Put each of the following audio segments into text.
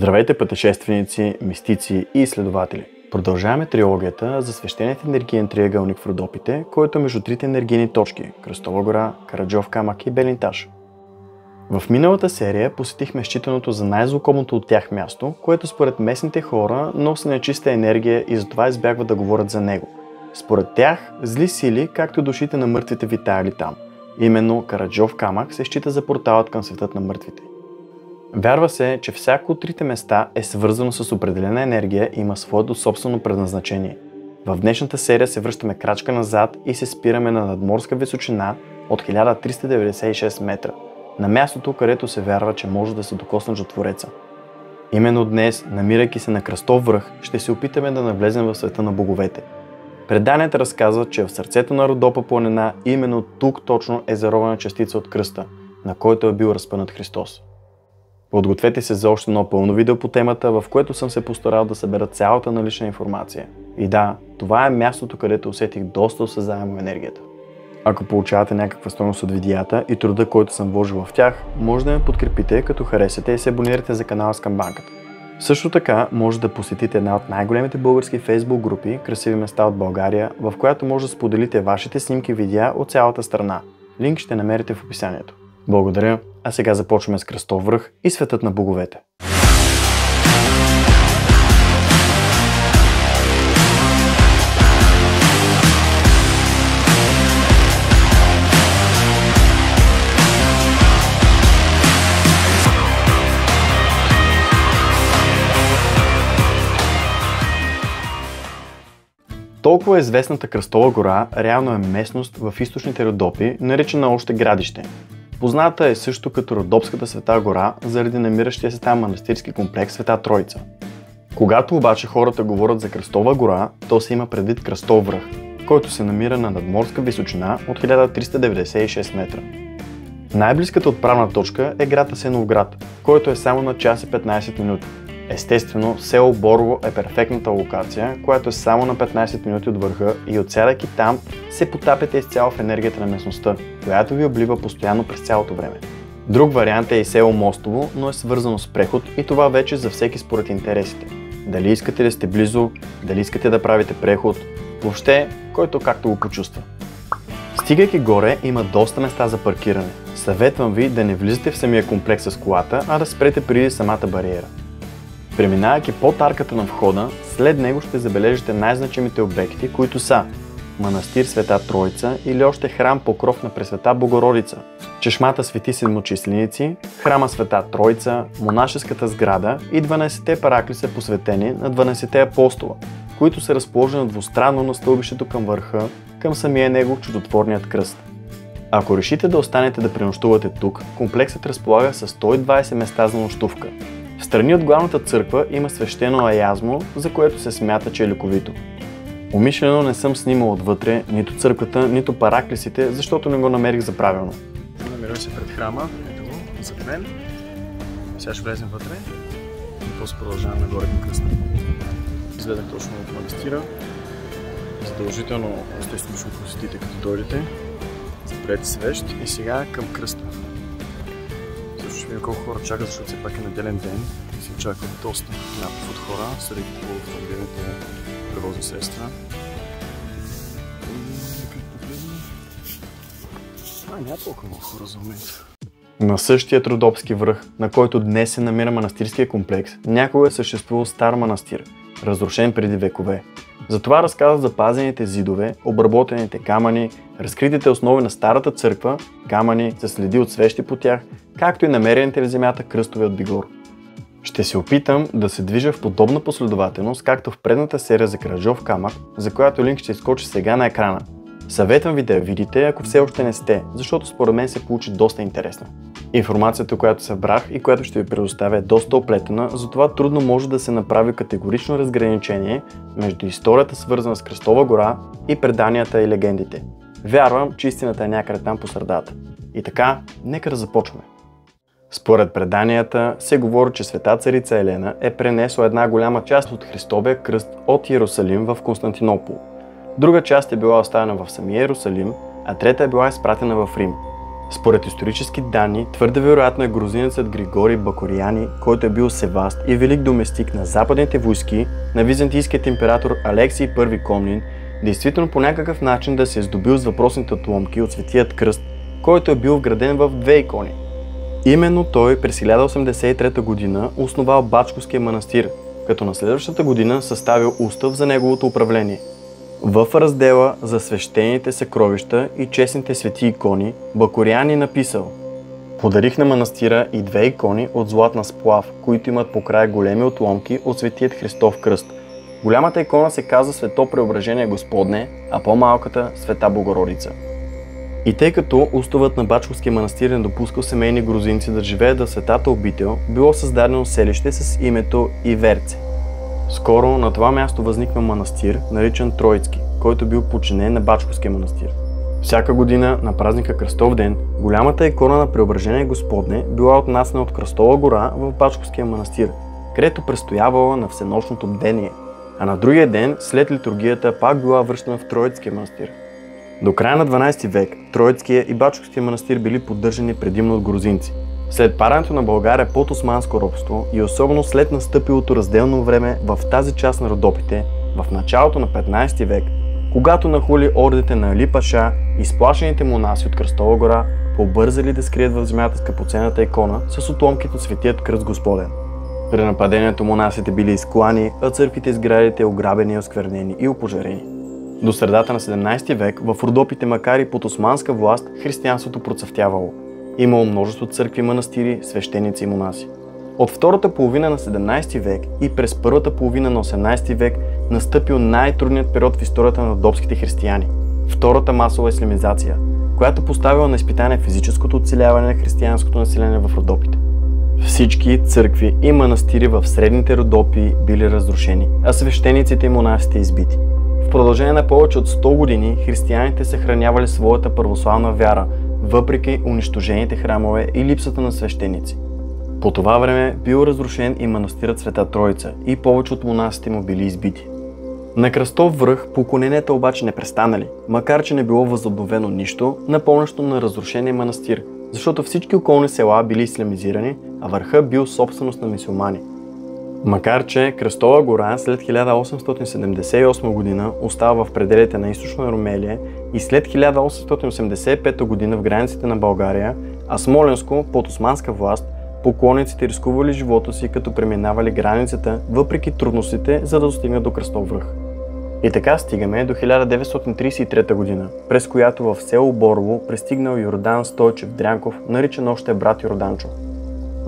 Здравейте, пътешественици, мистици и изследователи! Продължаваме трилогията за свещеният енергиен триъгълник в Родопите, който е между трите енергийни точки – Кръстова гора, Караджов камък и Белинташ. В миналата серия посетихме считаното за най-злокобното от тях място, което според местните хора носи нечиста енергия и затова избягват да говорят за него. Според тях, зли сили, както душите на мъртвите витаели там. Именно Караджов камък се счита за порталът към светът на мъртвите. Вярва се, че всяко от трите места е свързано с определена енергия и има своето собствено предназначение. В днешната серия се връщаме крачка назад и се спираме на надморска височина от 1396 метра, на мястото, където се вярва, че може да се докоснеш до Твореца. Именно днес, намирайки се на Кръстов връх, ще се опитаме да навлезем в света на боговете. Преданията разказват, че в сърцето на Родопа планина именно тук точно е заровена частица от кръста, на който е бил разпънат Христос. Подгответе се за още едно пълно видео по темата, в което съм се постарал да събера цялата налична информация. И да, това е мястото, където усетих доста осезаемо енергията. Ако получавате някаква стойност от видеята и труда, който съм вложил в тях, може да ме подкрепите, като харесате и се абонирате за канала с камбанката. Също така, може да посетите една от най-големите български фейсбук групи "Красиви места от България", в която може да споделите вашите снимки и видеа от цялата страна. Линк ще намерите в описанието. Благодаря, а сега започваме с Кръстов връх и светът на боговете. Толкова известната Кръстова гора реално е местност в източните Родопи, наречена още Градище. Позната е също като Родопската Света гора, заради намиращия се там манастирски комплекс Света Троица. Когато обаче хората говорят за Кръстова гора, то се има предвид Кръстов връх, който се намира на надморска височина от 1396 метра. Най-близката отправна точка е град Асеновград, който е само на час и 15 минути. Естествено, село Борово е перфектната локация, която е само на 15 минути от върха и отсядайки там се потапяте изцяло в енергията на местността, която ви облива постоянно през цялото време. Друг вариант е и село Мостово, но е свързано с преход и това вече за всеки според интересите. Дали искате да сте близо, дали искате да правите преход, въобще който както го почувства. Стигайки горе има доста места за паркиране. Съветвам ви да не влизате в самия комплекс с колата, а да спрете преди самата бариера. Преминавайки под арката на входа, след него ще забележите най-значимите обекти, които са манастир Света Троица или още храм Покров на Пресвета Богородица, чешмата Свети Седмочисленици, храма Света Троица, монашеската сграда и 12-те параклиса, посветени на 12-те апостола, които са разположени двустранно на стълбището към върха, към самия него чудотворният кръст. Ако решите да останете да пренощувате тук, комплексът разполага с 120 места за нощувка. Встрани от главната църква има свещено аязмо, за което се смята, че е лековито. Умишлено не съм снимал отвътре нито църквата, нито параклисите, защото не го намерих за правилно. Намирам се пред храма, ето го, зад мен. Сега ще влезем вътре и после продължаваме нагоре към кръста. Изгледах точно от манастира. Задължително, естествено ще го посетите като дойдете. Запрете свещ и сега към кръста. Също ще видим колко хора чакат, защото все пак е неделен ден и се очаква доста наплив от хора, съдейки по автомобилните превозни средства. Няма толкова много хора за момента. На същия Родопски връх, на който днес се намира манастирския комплекс, някога е съществувал стар манастир, разрушен преди векове. Затова разказват запазените зидове, обработените камъни, разкритите основи на старата църква, камъни с следи от свещи по тях, както и намерените в земята кръстове от Бигор. Ще се опитам да се движа в подобна последователност, както в предната серия за Караджов камък, за която линк ще изкочи сега на екрана. Съветвам ви да я видите, ако все още не сте, защото според мен се получи доста интересно. Информацията, която събрах и която ще ви предоставя, е доста оплетена, затова трудно може да се направи категорично разграничение между историята, свързана с Кръстова гора, и преданията и легендите. Вярвам, че истината е някъде там по средата. И така, нека да започваме. Според преданията се говори, че света царица Елена е пренесла една голяма част от Христовия кръст от Йерусалим в Константинопол. Друга част е била оставена в самия Йерусалим, а трета е била изпратена в Рим. Според исторически данни, твърде вероятно е грузинецът Григорий Бакорияни, който е бил севаст и велик доместик на западните войски на византийският император Алексий I Комнин, действително по някакъв начин да се е здобил с въпросните отломки от Светият кръст, който е бил вграден в две икони. Именно той през 1083 година основал Бачковския манастир, като на следващата година съставил устав за неговото управление. В раздела за свещените съкровища и честните свети икони Бакорияни написал: "Подарих на манастира и две икони от златна сплав, които имат по край големи отломки от Светият Христов кръст. Голямата икона се казва Свето Преображение Господне, а по-малката Света Богородица." И тъй като уставът на Бачковския манастир не допускал семейни грузинци да живеят в светата обител, било създадено селище с името Иверце. Скоро на това място възникна манастир, наричан Троицки, който бил подчинен на Бачковския манастир. Всяка година на празника Кръстов ден, голямата икона на Преображение Господне била отнасена от Кръстова гора в Бачковския манастир, където престоявала на всенощното бдение, а на другия ден, след литургията, пак била връщана в Троицкия манастир. До края на 12 век Троицкия и Бачковския манастир били поддържани предимно от грузинци. След падането на България под османско робство и особено след настъпилото разделно време в тази част на Родопите, в началото на 15 век, когато нахули ордите на Али Паша, изплашените монаси от Кръстова гора побързали да скрият в земята скъпоценната икона с отломките от Светият кръст Господен. При нападението монасите били изклани, а църквите и сградите ограбени, осквернени и опожарени. До средата на 17 век в Родопите, макар и под османска власт, християнството процъфтявало. Имало множество църкви, манастири, свещеници и монаси. От втората половина на 17 век и през първата половина на 18 век настъпил най-трудният период в историята на родопските християни – втората масова ислямизация, която поставила на изпитание физическото оцеляване на християнското население в Родопите. Всички църкви и манастири в средните Родопи били разрушени, а свещениците и монасите избити. В продължение на повече от 100 години християните съхранявали своята православна вяра, въпреки унищожените храмове и липсата на свещеници. По това време бил разрушен и манастирът Света Троица и повече от монасите му били избити. На Кръстов връх поклоненията обаче не престанали, макар че не било възобновено нищо, напомнящо на разрушения манастир, защото всички околни села били ислямизирани, а върха бил собственост на мюсюлмани. Макар че Кръстова гора след 1878 година остава в пределите на източна Румелия и след 1885 година в границите на България, а Смолянско под османска власт, поклонниците рискували живота си, като преминавали границата, въпреки трудностите, за да достигнат до Кръстов връх. И така стигаме до 1933 година, през която в село Борово пристигнал Йордан Стойчев Дрянков, наричан още брат Йорданчо.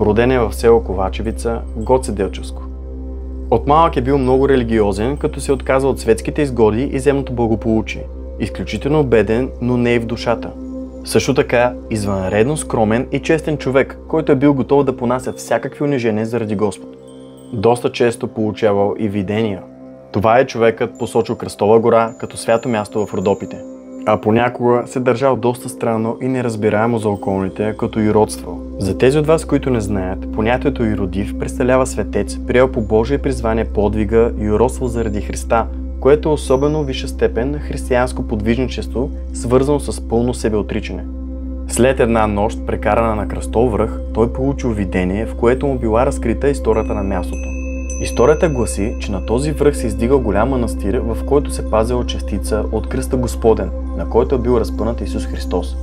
Роден е в село Ковачевица, Гоце Делчевско. От малък е бил много религиозен, като се отказа от светските изгоди и земното благополучие. Изключително беден, но не и в душата. Също така, извънредно скромен и честен човек, който е бил готов да понася всякакви унижения заради Господ. Доста често получавал и видения. Това е човекът, посочил Кръстова гора като свято място в Родопите. А понякога се държал доста странно и неразбираемо за околните, като юродствал. За тези от вас, които не знаят, понятието юродив представлява светец, приел по Божие призвание подвига юродство заради Христа, което е особено висша степен на християнско подвижничество, свързано с пълно себеотричане. След една нощ, прекарана на Кръстов връх, той получил видение, в което му била разкрита историята на мястото. Историята гласи, че на този връх се издигал голям манастир, в който се пазила частица от кръста Господен, на който е бил разпънат Исус Христос.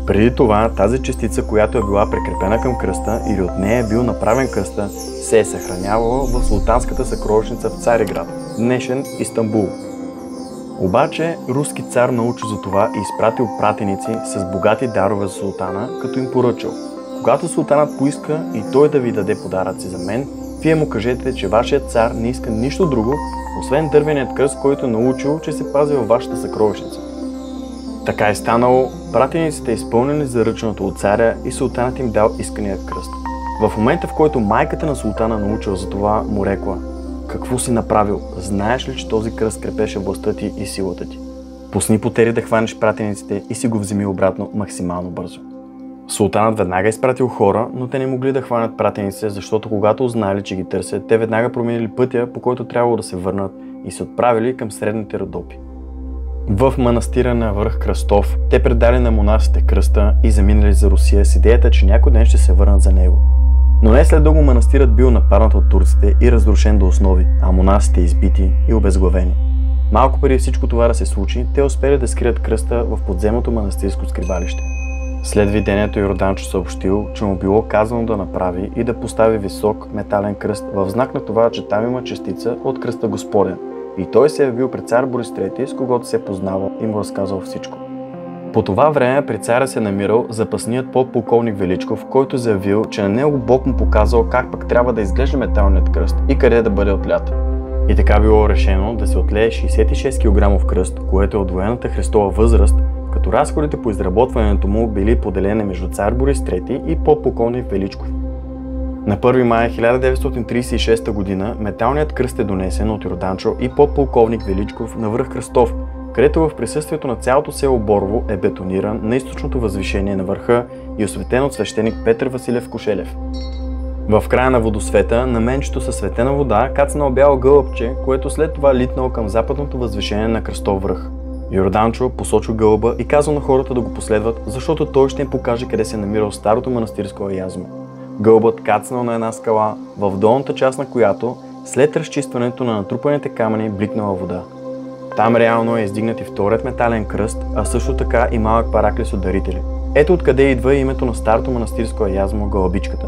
Преди това, тази частица, която е била прикрепена към кръста или от нея е бил направен кръста, се е съхранявала в султанската съкровищница в Цариград, днешен Истанбул. Обаче, руски цар научил за това и изпратил пратеници с богати дарове за султана, като им поръчал: когато султанът поиска и той да ви даде подаръци за мен, вие му кажете, че вашият цар не иска нищо друго, освен дървеният кръст, който е научил, че се пази във вашата съкровищница. Така е станало, пратениците изпълнили заръченото от царя и султанът им дал исканият кръст. В момента, в който майката на султана научила за това, му рекла: какво си направил? Знаеш ли, че този кръст крепеше властта ти и силата ти? Пусни потери да хванеш пратениците и си го вземи обратно максимално бързо. Султанът веднага изпратил хора, но те не могли да хванат пратениците, защото когато узнали, че ги търсят, те веднага променили пътя, по който трябвало да се върнат и се отправили към средните Родопи. В манастира на връх Кръстов те предали на монасите кръста и заминали за Русия с идеята, че някой ден ще се върнат за него. Но не след дълго манастирът бил нападнат от турците и разрушен до основи, а монасите избити и обезглавени. Малко преди всичко това да се случи, те успели да скрият кръста в подземното манастирско скривалище. След видението Йорданчо съобщил, че му било казано да направи и да постави висок метален кръст в знак на това, че там има частица от кръста Господен. И той се е явил пред цар Борис III, с когото се е познавал и му разказал всичко. По това време при царя се намирал запасният подполковник Величков, който заявил, че на него Бог му показал как пък трябва да изглежда металният кръст и къде да бъде отлят. И така било решено да се отлее 66 кг кръст, което е от военната Христова възраст, като разходите по изработването му били поделени между цар Борис III и подполковник Величков. На 1 май 1936 г. металният кръст е донесен от Йорданчо и подполковник Величков на връх Кръстов, където в присъствието на цялото село Борово е бетониран на източното възвишение на върха и осветен от свещеник Петър Василев Кошелев. В края на водосвета на менчето със светена вода кацнал бяло гълъбче, което след това литнал към западното възвишение на Кръстов връх. Йорданчо посочил гълъба и казал на хората да го последват, защото той ще им покаже къде се намирал старото манастирско язмо. Гълъбът кацнал на една скала, в долната част на която, след разчистването на натрупаните камъни, бликнала вода. Там реално е издигнат и вторият метален кръст, а също така и малък параклис от дарители. Ето откъде идва името на старото манастирско язмо Гълъбичката.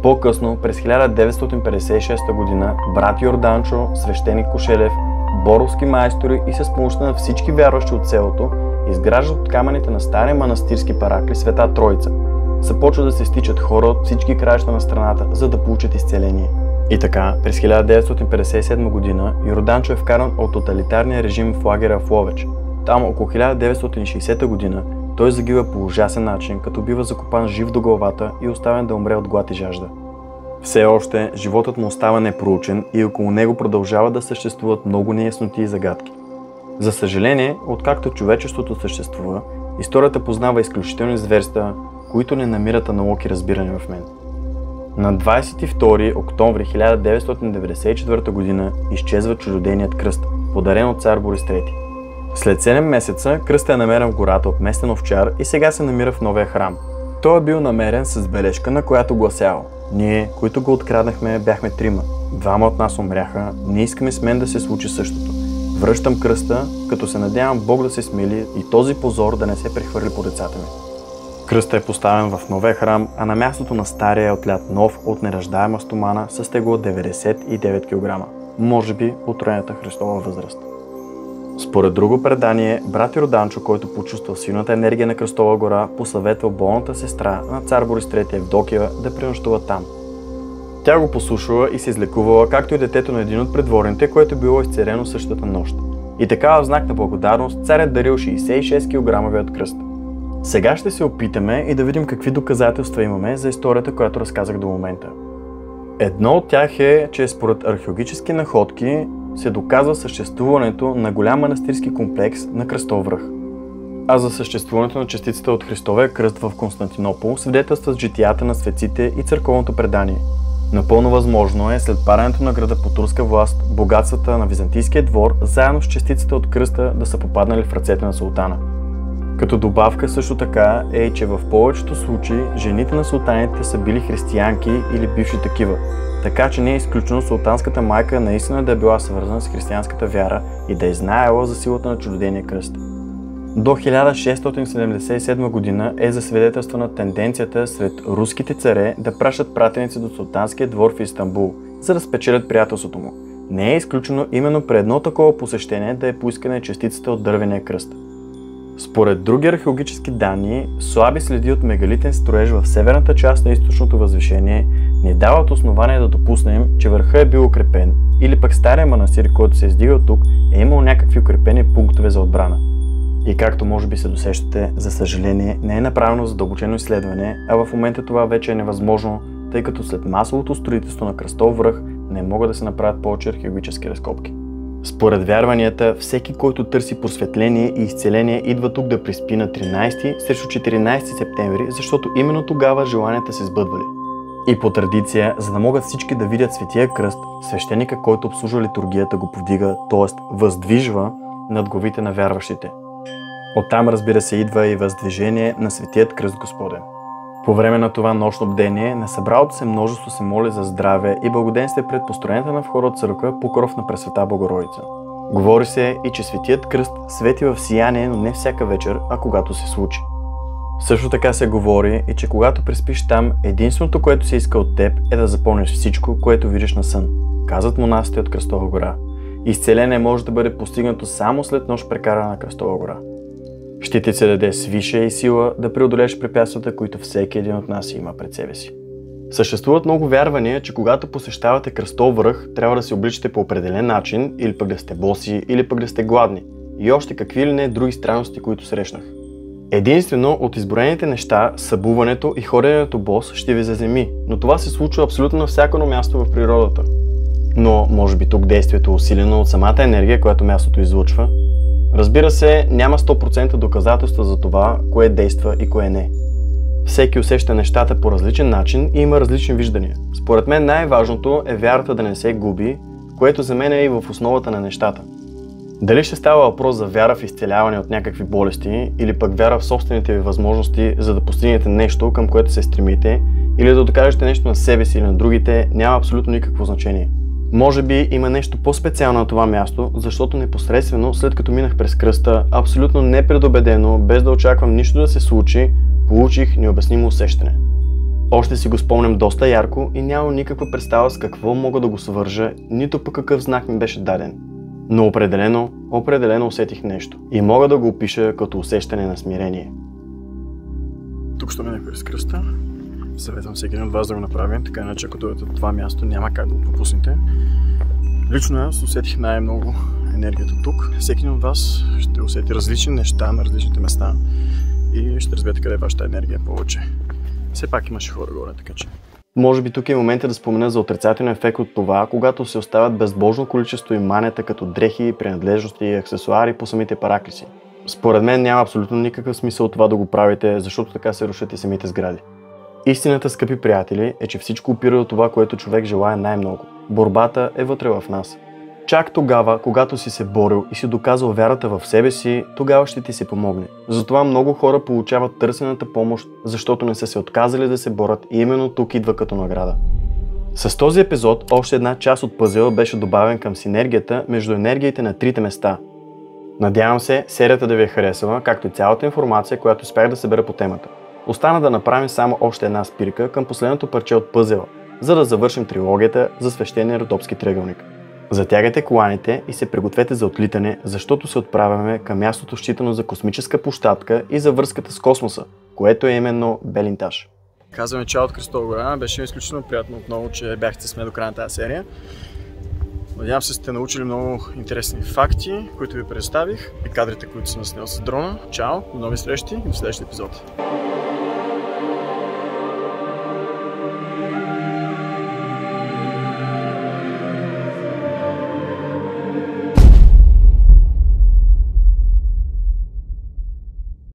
По-късно, през 1956 г., брат Йорданчо, свещеник Кошелев, боровски майстори и с помощта на всички вярващи от селото изграждат от камъните на стария манастирски параклис Света Троица. Започва да се стичат хора от всички краища на страната, за да получат изцеление. И така, през 1957 г. Йорданчо е вкаран от тоталитарния режим в лагера в Ловеч. Там около 1960 г. той загива по ужасен начин, като бива закопан жив до главата и оставен да умре от глад и жажда. Все още животът му остава непроучен и около него продължават да съществуват много неясноти и загадки. За съжаление, откакто човечеството съществува, историята познава изключителни зверства, които не намират аналог и разбиране в мен. На 22 октомври 1994 г. изчезва чуждодейният кръст, подарен от цар Борис III. След 7 месеца кръстът е намерен в гората от местен овчар и сега се намира в новия храм. Той е бил намерен с бележка, на която гласял: ние, които го откраднахме, бяхме 3. 2 от нас умряха, не искаме с мен да се случи същото. Връщам кръста, като се надявам Бог да се смили и този позор да не се прехвърли по децата ми. Кръстът е поставен в новия храм, а на мястото на стария е отлят нов от нераждаема стомана с тегло 99 кг, може би от тройната Христова възраст. Според друго предание, брат Йорданчо, който почувствал силната енергия на Кръстова гора, посъветвал болната сестра на цар Борис III Евдокия да пренощува там. Тя го послушала и се излекувала, както и детето на един от придворните, което било изцелено същата нощ. И така в знак на благодарност царят дарил 66 кг кръст. Сега ще се опитаме и да видим какви доказателства имаме за историята, която разказах до момента. Едно от тях е, че според археологически находки се доказва съществуването на голям манастирски комплекс на Кръстов връх. А за съществуването на частицата от Христовия кръст в Константинопол свидетелстват житията на светците и църковното предание. Напълно възможно е след падането на града по турска власт, богатствата на византийския двор заедно с частицата от кръста да са попаднали в ръцете на султана. Като добавка също така е, че в повечето случаи жените на султаните са били християнки или бивши такива, така че не е изключено султанската майка наистина да е била свързана с християнската вяра и да е знаела за силата на чудодейния кръст. До 1677 г. е засвидетелствана тенденцията сред руските царе да пращат пратеници до султанския двор в Истанбул, за да спечелят приятелството му. Не е изключено именно при едно такова посещение да е поискана частицата от дървения кръст. Според други археологически данни, слаби следи от мегалитен строеж в северната част на източното възвишение ни дават основание да допуснем, че върха е бил укрепен, или пък стария манастир, който се е издигал тук, е имал някакви укрепени пунктове за отбрана. И както може би се досещате, за съжаление не е направено задълбочено изследване, а в момента това вече е невъзможно, тъй като след масовото строителство на Кръстов връх не могат да се направят повече археологически разкопки. Според вярванията, всеки, който търси просветление и изцеление, идва тук да приспи на 13 срещу 14 септември, защото именно тогава желанията се сбъдвали. И по традиция, за да могат всички да видят Светия кръст, свещеника, който обслужва литургията, го повдига, т.е. въздвижва над главите на вярващите. Оттам, разбира се, идва и въздвижение на Светият кръст Господен. По време на това нощно бдение, на събралото се множество се моли за здраве и благоденствие пред построената на входа църква покров на Пресвета Богородица. Говори се и че Светият кръст свети в сияние, но не всяка вечер, а когато се случи. Също така се говори и че когато преспиш там, единственото, което се иска от теб е да запомниш всичко, което видиш на сън. Казват монасите от Кръстова гора. Изцеление може да бъде постигнато само след нощ прекарана на Кръстова гора. Ще ти се даде свише и сила да преодолееш препятствията, които всеки един от нас има пред себе си. Съществуват много вярвания, че когато посещавате Кръстов връх, трябва да се обличате по определен начин, или пък да сте боси, или пък да сте гладни. И още какви ли не други странности, които срещнах. Единствено от изброените неща, събуването и ходенето бос ще ви заземи, но това се случва абсолютно на всяко място в природата. Но може би тук действието е усилено от самата енергия, която мястото излъчва. Разбира се, няма 100% доказателства за това, кое действа и кое не. Всеки усеща нещата по различен начин и има различни виждания. Според мен най-важното е вярата да не се губи, което за мен е и в основата на нещата. Дали ще става въпрос за вяра в изцеляване от някакви болести или пък вяра в собствените ви възможности, за да постигнете нещо, към което се стремите, или да докажете нещо на себе си или на другите, няма абсолютно никакво значение. Може би има нещо по-специално на това място, защото непосредствено след като минах през кръста, абсолютно непредубедено, без да очаквам нищо да се случи, получих необяснимо усещане. Още си го спомням доста ярко и нямам никаква представа с какво мога да го свържа, нито пък какъв знак ми беше даден. Но определено усетих нещо и мога да го опиша като усещане на смирение. Тук ще минах през кръста. Съветвам всеки един от вас да го направим, така иначе ако дойдете от това място няма как да го пропуснете. Лично аз усетих най-много енергията тук. Всеки един от вас ще усети различни неща на различните места и ще разберете къде е вашата енергия повече. Все пак имаше хора горе, така че. Може би тук е момента да спомена за отрицателен ефект от това, когато се оставят безбожно количество иманета като дрехи, принадлежности и аксесуари по самите параклиси. Според мен няма абсолютно никакъв смисъл това да го правите, защото така се рушат и самите сгради. Истината, скъпи приятели, е, че всичко опира до това, което човек желае най-много. Борбата е вътре в нас. Чак тогава, когато си се борил и си доказал вярата в себе си, тогава ще ти се помогне. Затова много хора получават търсената помощ, защото не са се отказали да се борят и именно тук идва като награда. С този епизод още една част от пъзела беше добавен към синергията между енергиите на трите места. Надявам се серията да ви е харесала, както и цялата информация, която успях да събера по темата. Остана да направим само още една спирка към последното парче от пъзела, за да завършим трилогията за свещения родопски триъгълник. Затягайте коланите и се пригответе за отлитане, защото се отправяме към мястото, считано за космическа площадка и за връзката с космоса, което е именно Белинтаж. Казваме чао от Кръстова гора, беше изключително приятно отново, че бяхте с мен до края на тази серия. Надявам се сте научили много интересни факти, които ви представих и кадрите, които съм снял с дрона. Чао, до нови срещи и до следващия епизод.